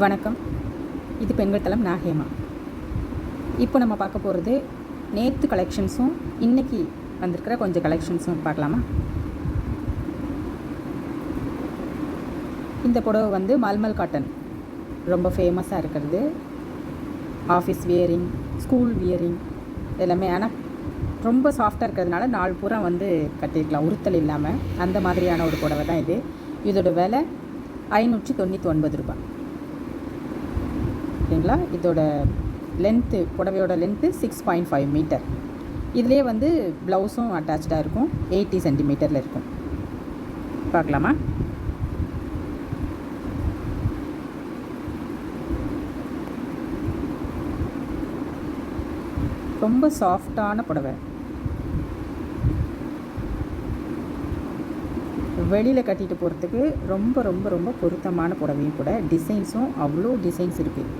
வணக்கம். இது பெண்கள் தளம். நான் ஹேமா. இப்போ நம்ம பார்க்க போகிறது நேற்று கலெக்ஷன்ஸும் இன்றைக்கி வந்திருக்கிற கொஞ்சம் கலெக்ஷன்ஸும் பார்க்கலாமா? இந்த புடவை வந்து மல்மல் காட்டன் ரொம்ப ஃபேமஸாக இருக்கிறது. ஆஃபீஸ் வியரிங், ஸ்கூல் வியரிங் எல்லாமே. ஆனால் ரொம்ப சாஃப்டாக இருக்கிறதுனால நாள் பூரா வந்து கட்டியிருக்கலாம், உறுத்தல் இல்லாமல். அந்த மாதிரியான ஒரு புடவை தான் இது. இதோட விலை 599 ரூபாய். ஓகேங்களா? இதோட லென்த்து, புடவையோட லென்த்து 6.5 மீட்டர். இதிலே வந்து ப்ளவுஸும் அட்டாச்சாக இருக்கும். 80 சென்டிமீட்டரில் இருக்கும். பார்க்கலாமா? ரொம்ப சாஃப்டான புடவை. வெளியில் கட்டிட்டு போகிறதுக்கு ரொம்ப ரொம்ப ரொம்ப பொருத்தமான புடவையும் கூட. டிசைன்ஸும் அவ்வளோ டிசைன்ஸ் இருக்குது.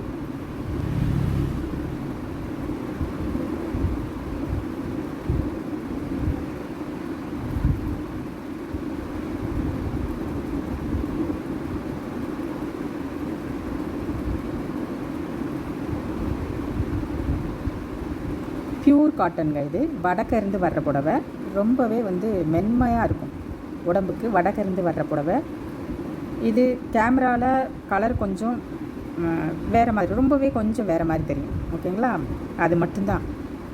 பியூர் காட்டனுங்க. இது வடக்கிருந்து வர்ற புடவை. ரொம்பவே வந்து மென்மையாக இருக்கும் உடம்புக்கு. வடக்கிருந்து வர்ற புடவை இது. கேமராவில் கலர் கொஞ்சம் வேறு மாதிரி, ரொம்பவே கொஞ்சம் வேறு மாதிரி தெரியும். ஓகேங்களா? அது மட்டும்தான்,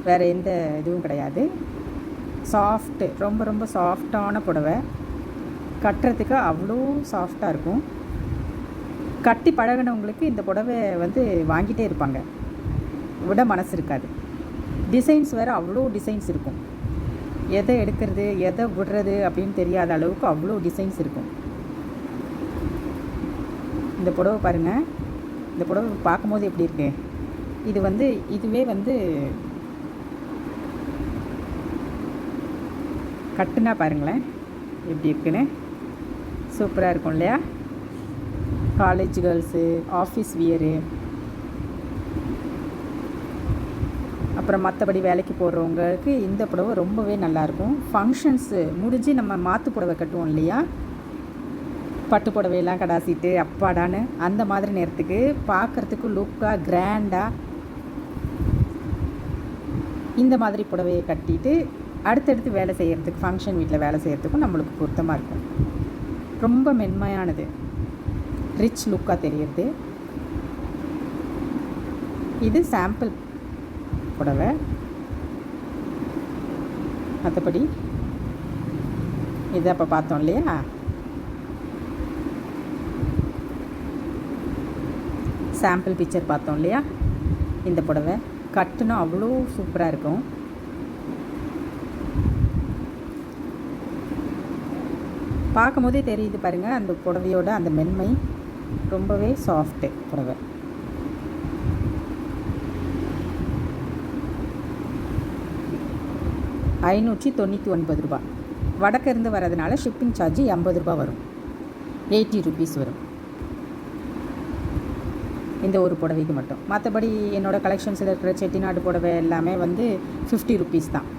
வேறு எந்த இதுவும் கிடையாது. சாஃப்ட்டு, ரொம்ப ரொம்ப சாஃப்டான புடவை. கட்டுறதுக்கு அவ்வளோ சாஃப்டாக இருக்கும். கட்டி பழகினவங்களுக்கு இந்த புடவை வந்து வாங்கிட்டே இருப்பாங்க, விட மனசு இருக்காது. டிசைன்ஸ் வேறு அவ்வளோ டிசைன்ஸ் இருக்கும். எதை எடுக்கிறது எதை விடுறது அப்படின்னு தெரியாத அளவுக்கு அவ்வளோ டிசைன்ஸ் இருக்கும். இந்த புடவை பாருங்கள். இந்த புடவை பார்க்கும்போது எப்படி இருக்கு? இது வந்து இதுவே வந்து கட்டுனா பாருங்களேன் எப்படி இருக்குன்னு. சூப்பராக இருக்கும் இல்லையா? காலேஜ் கேர்ள்ஸு, ஆஃபீஸ் வியரு, அப்புறம் மற்றபடி வேலைக்கு போடுறவங்களுக்கு இந்த புடவை ரொம்பவே நல்லாயிருக்கும். ஃபங்க்ஷன்ஸு முடிஞ்சு நம்ம மாற்று புடவை கட்டுவோம் இல்லையா, பட்டு புடவையெல்லாம் கடாசிட்டு அப்பாடான்னு, அந்த மாதிரி நேரத்துக்கு பார்க்குறதுக்கு லுக்காக கிராண்டாக இந்த மாதிரி புடவையை கட்டிட்டு அடுத்தடுத்து வேலை செய்கிறதுக்கு, ஃபங்க்ஷன் வீட்டில் வேலை செய்கிறதுக்கும் நம்மளுக்கு பொருத்தமாக இருக்கும். ரொம்ப மென்மையானது, ரிச் லுக்காக தெரியுது. இது சாம்பிள் புடவை. மற்றபடி இது அப்போ பார்த்தோம் இல்லையா, சாம்பிள் பிக்சர் பார்த்தோம் இல்லையா. இந்த புடவை கட்டுனா அவ்வளோ சூப்பராக இருக்கும். பார்க்கும் போதே தெரியுது பாருங்கள் அந்த புடவையோட அந்த மென்மை. ரொம்பவே சாஃப்ட்டு புடவை. ₹599. வடக்கிருந்து வரதுனால ஷிப்பிங் சார்ஜ் ₹80 வரும். 80 ருபீஸ் வரும் இந்த ஒரு புடவைக்கு மட்டும். மற்றபடி என்னோடய கலெக்ஷன்ஸில் இருக்கிற செட்டிநாடு புடவை எல்லாமே வந்து 50 ருபீஸ் தான்.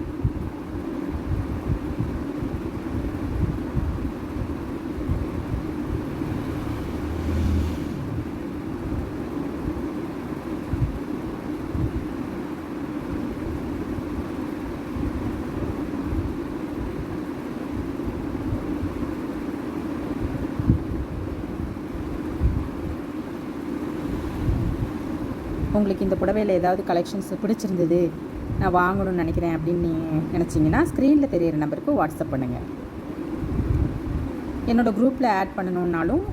உங்களுக்கு இந்த புடவையில் ஏதாவது கலெக்ஷன்ஸ் பிடிச்சிருந்தது, நான் வாங்கணும்னு நினைக்கிறேன் அப்படின்னு நினச்சிங்கன்னா ஸ்க்ரீனில் தெரியிற நம்பருக்கு வாட்ஸ்அப் பண்ணுங்கள். என்னோடய குரூப்பில் ஆட் பண்ணணுன்னாலும்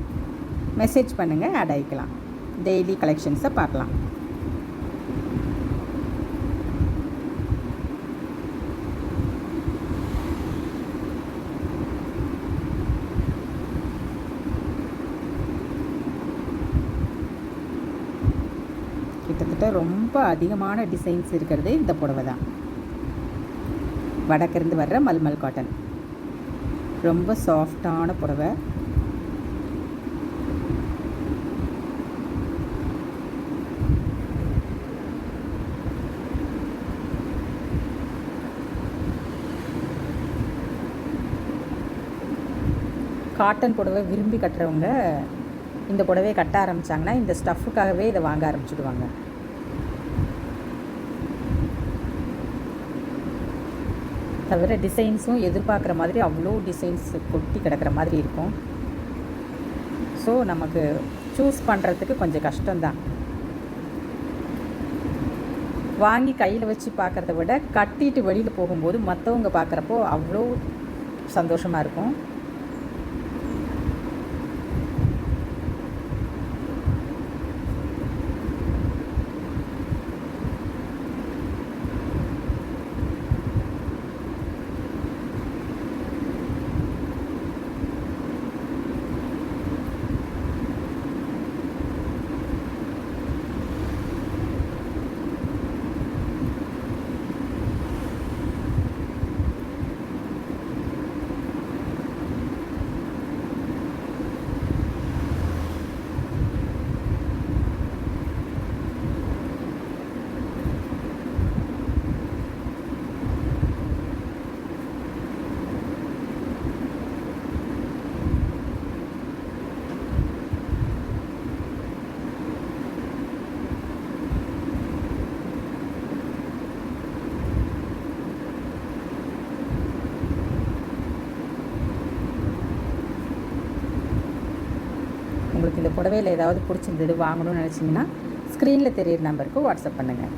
மெசேஜ் பண்ணுங்கள், ஆட் ஆகிக்கலாம். டெய்லி கலெக்ஷன்ஸை பார்க்கலாம். கிட்டத்தட்ட ரொம்ப அதிகமான டிசைன்ஸ் இருக்கிறது இந்த புடவை தான். வடக்கிருந்து வர்ற மல்மல் காட்டன். ரொம்ப சாஃப்டான புடவை. காட்டன் புடவை விரும்பி கட்டுறவங்க இந்த புடவையை கட்ட ஆரம்பித்தாங்கன்னா இந்த ஸ்டஃப்புக்காகவே இதை வாங்க ஆரம்பிச்சுடுவாங்க. தவிர டிசைன்ஸும் எதிர்பார்க்குற மாதிரி அவ்வளோ டிசைன்ஸ் கொட்டி கிடக்கிற மாதிரி இருக்கும். ஸோ நமக்கு சூஸ் பண்ணுறதுக்கு கொஞ்சம் கஷ்டம்தான். வாங்கி கையில் வச்சு பார்க்குறத விட கட்டிட்டு வெளியில் போகும்போது மற்றவங்க பார்க்குறப்போ அவ்வளோ சந்தோஷமாக இருக்கும். உங்களுக்கு இந்த புடவையில் ஏதாவது பிடிச்சிருந்தது வாங்கணும்னு நினச்சிங்கன்னா ஸ்க்ரீனில் தெரியிற நம்பருக்கு வாட்ஸ்அப் பண்ணுங்கள்.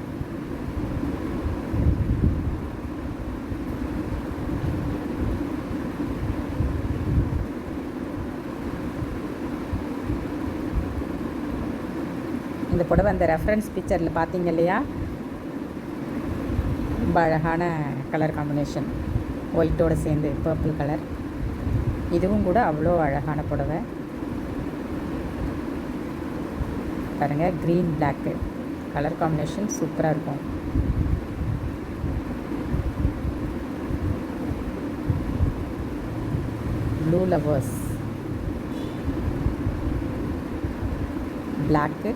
இந்த புடவை அந்த ரெஃபரன்ஸ் பிக்சரில் பார்த்தீங்க இல்லையா, ரொம்ப அழகான கலர் காம்பினேஷன், ஒயிட்டோடு சேர்ந்து பர்பிள் கலர். இதுவும் கூட அவ்வளோ அழகான புடவை பாருங்கள். க்ரீன் பிளாக்கு கலர் காம்பினேஷன் சூப்பராக இருக்கும். ப்ளூ லவர்ஸ் பிளாக்கு,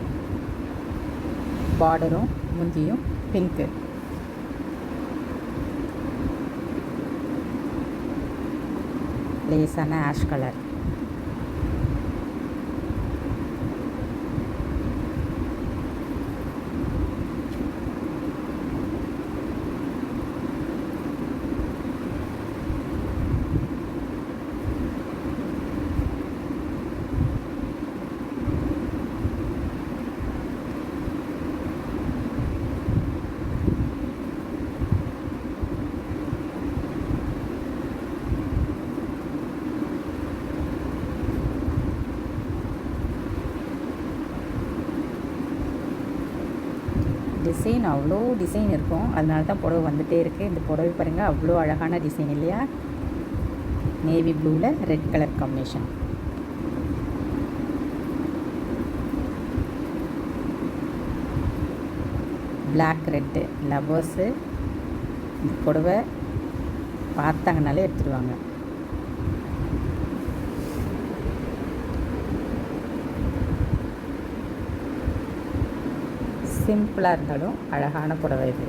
பார்டரும் முந்தியும் பிங்க்கு. லேசான ஆஷ் கலர். டிசைன் அவ்வளோ டிசைன் இருக்கும், அதனால தான் புடவை வந்துகிட்டே இருக்குது. இந்த புடவை பாருங்கள், அவ்வளோ அழகான டிசைன் இல்லையா? நேவி ப்ளூவில் red colour combination. Black red lovers இந்த புடவை பார்த்தாங்கனாலே எடுத்துடுவாங்க. சிம்பிளாக இருந்தாலும் அழகான புடவை இது.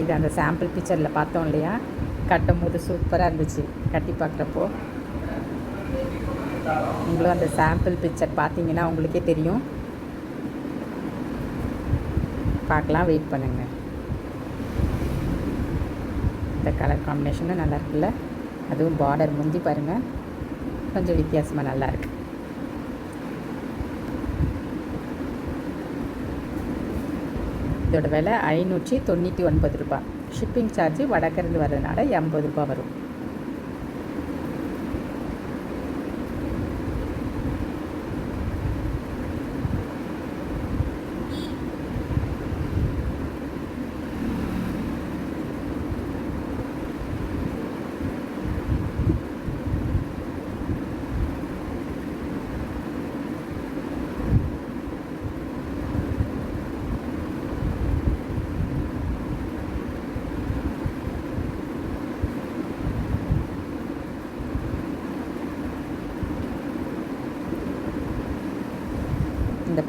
இது அந்த சாம்பிள் பிக்சரில் பார்த்தோம் இல்லையா, கட்டும் போது சூப்பராக இருந்துச்சு. கட்டி பார்க்குறப்போ நீங்களும் அந்த சாம்பிள் பிக்சர் பார்த்தீங்கன்னா உங்களுக்கே தெரியும். பார்க்கலாம், வெயிட் பண்ணுங்கள். இந்த கலர் காம்பினேஷனும் நல்லா இருக்குல்ல, அதுவும் பார்டர் முந்தி பாருங்கள், கொஞ்சம் வித்தியாசமாக நல்லாயிருக்கு. இதோட விலை 599 ரூபாய். ஷிப்பிங் சார்ஜ் வடக்கிருந்து வர்றதுனால 80 ரூபாய் வரும்.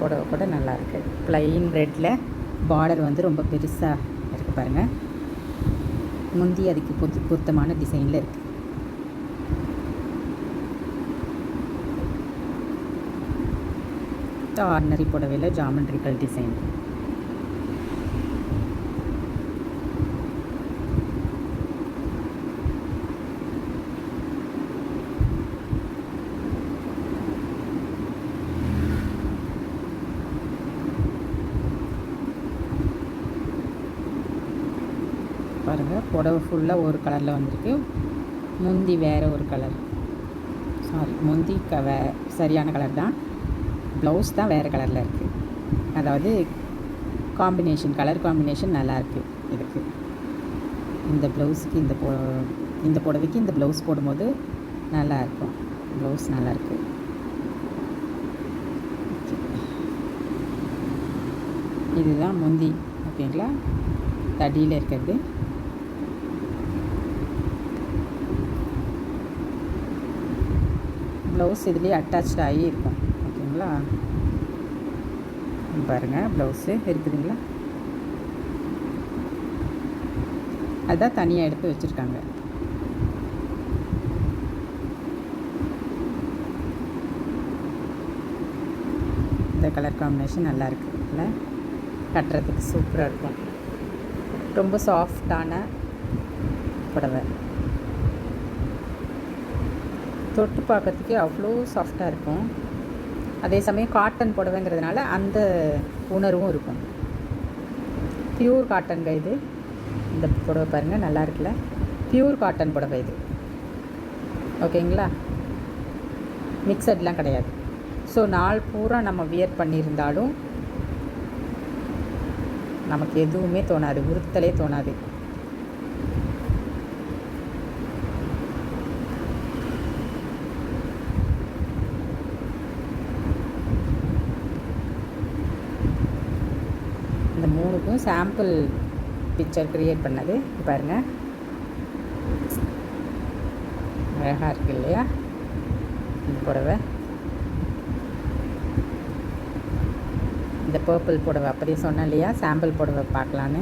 புடவை கூட நல்லாயிருக்கு. ப்ளைன் ரெட்டில் பார்டர் வந்து ரொம்ப பெருசாக இருக்குது பாருங்கள். முந்தி அதுக்கு பொருத்தமான டிசைனில் இருக்குது. ஆர்டினரி புடவையில் ஜாமெண்ட்ரிக்கல் டிசைன். பாருங்கள், புடவை ஃபுல்லாக ஒரு கலரில் வந்திருக்கு. முந்தி வேறு ஒரு கலர், முந்தி சரியான கலர் தான், ப்ளவுஸ் தான் வேறு கலரில் இருக்குது. அதாவது கலர் காம்பினேஷன் நல்லாயிருக்கு இதுக்கு. இந்த ப்ளவுஸுக்கு இந்த புடவைக்கு இந்த ப்ளவுஸ் போடும்போது நல்லாயிருக்கும். ப்ளவுஸ் நல்லாயிருக்கு. இதுதான் முந்தி. ஓகேங்களா, தடியில் இருக்கிறது. ப்ளவுஸ் இதுலேயே அட்டாச் ஆகி இருக்கும். ஓகேங்களா, பாருங்கள் ப்ளவுஸு இருக்குதுங்களா, அதுதான் தனியாக எடுத்து வச்சுருக்காங்க. இந்த கலர் காம்பினேஷன் நல்லாயிருக்கு. இல்லை, கட்டுறதுக்கு சூப்பராக இருக்கும். ரொம்ப சாஃப்டான புடவை, தொட்டு பார்க்கறதுக்கு அவ்வளோ சாஃப்டாக இருக்கும். அதே சமயம் காட்டன் புடவைங்கிறதுனால அந்த உணர்வும் இருக்கும். பியூர் காட்டனுங்க இது. இந்த புடவை பாருங்கள், நல்லா இருக்குல்ல, பியூர் காட்டன் புடவை இது. ஓகேங்களா, மிக்சட்லாம் கிடையாது. ஸோ நாள் பூரா நம்ம வியர் பண்ணியிருந்தாலும் நமக்கு எதுவுமே தோணாது, உறுத்தலே தோணாது. இந்த 3க்கும் சாம்பிள் பிக்சர் க்ரியேட் பண்ணது பாருங்கள், அழகாக இருக்குது இல்லையா இந்த புடவை. இந்த பர்பிள் புடவை அப்படியே சொன்னேன் இல்லையா, சாம்பிள் புடவை பார்க்கலான்னு.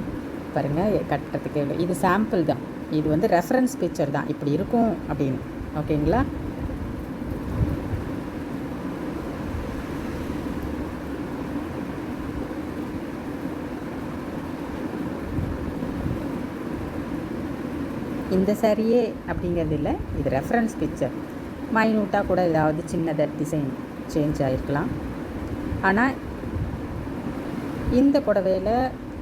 பாருங்கள், கட்டுறதுக்கு இது சாம்பிள் தான். இது வந்து ரெஃபரன்ஸ் பிக்சர் தான், இப்படி இருக்கும் அப்படின்னு. ஓகேங்களா, இந்த சாரியே அப்படிங்கிறது இல்லை, இது ரெஃபரன்ஸ் பிக்சர். மைனூட்டாக கூட ஏதாவது சின்னதாக டிசைன் சேஞ்ச் ஆகிருக்கலாம். ஆனால் இந்த புடவையில்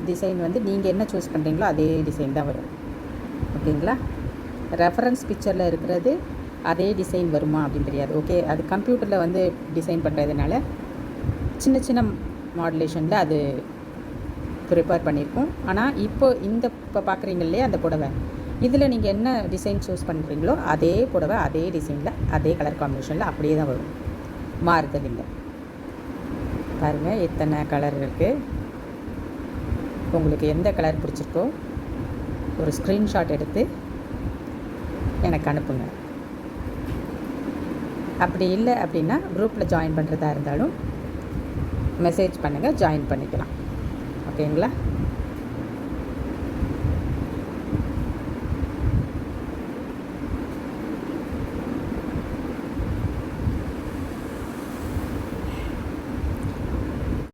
டிசைன் வந்து நீங்கள் என்ன சூஸ் பண்ணுறீங்களோ அதே டிசைன் தான் வரும். ஓகேங்களா, ரெஃபரன்ஸ் பிக்சரில் இருக்கிறது அதே டிசைன் வருமா அப்படின்னு தெரியாது. ஓகே, அது கம்ப்யூட்டரில் வந்து டிசைன் பண்ணுறதுனால சின்ன சின்ன மாடுலேஷனில் அது ப்ரிப்பேர் பண்ணியிருக்கோம். ஆனால் இப்போ பார்க்குறீங்க இல்லையா அந்த புடவை, இதில் நீங்கள் என்ன டிசைன் சூஸ் பண்ணுறீங்களோ அதே புடவை அதே டிசைனில் அதே கலர் காம்பினேஷனில் அப்படியே தான் வரும், மாறுதல் இல்லை. பாருங்கள், எத்தனை கலர் இருக்குது. உங்களுக்கு எந்த கலர் பிடிச்சிருக்கோ ஒரு ஸ்க்ரீன்ஷாட் எடுத்து எனக்கு அனுப்புங்க. அப்படி இல்லை அப்படின்னா குரூப்பில் ஜாயின் பண்ணுறதா இருந்தாலும் மெசேஜ் பண்ணுங்கள், ஜாயின் பண்ணிக்கலாம். ஓகேங்களா.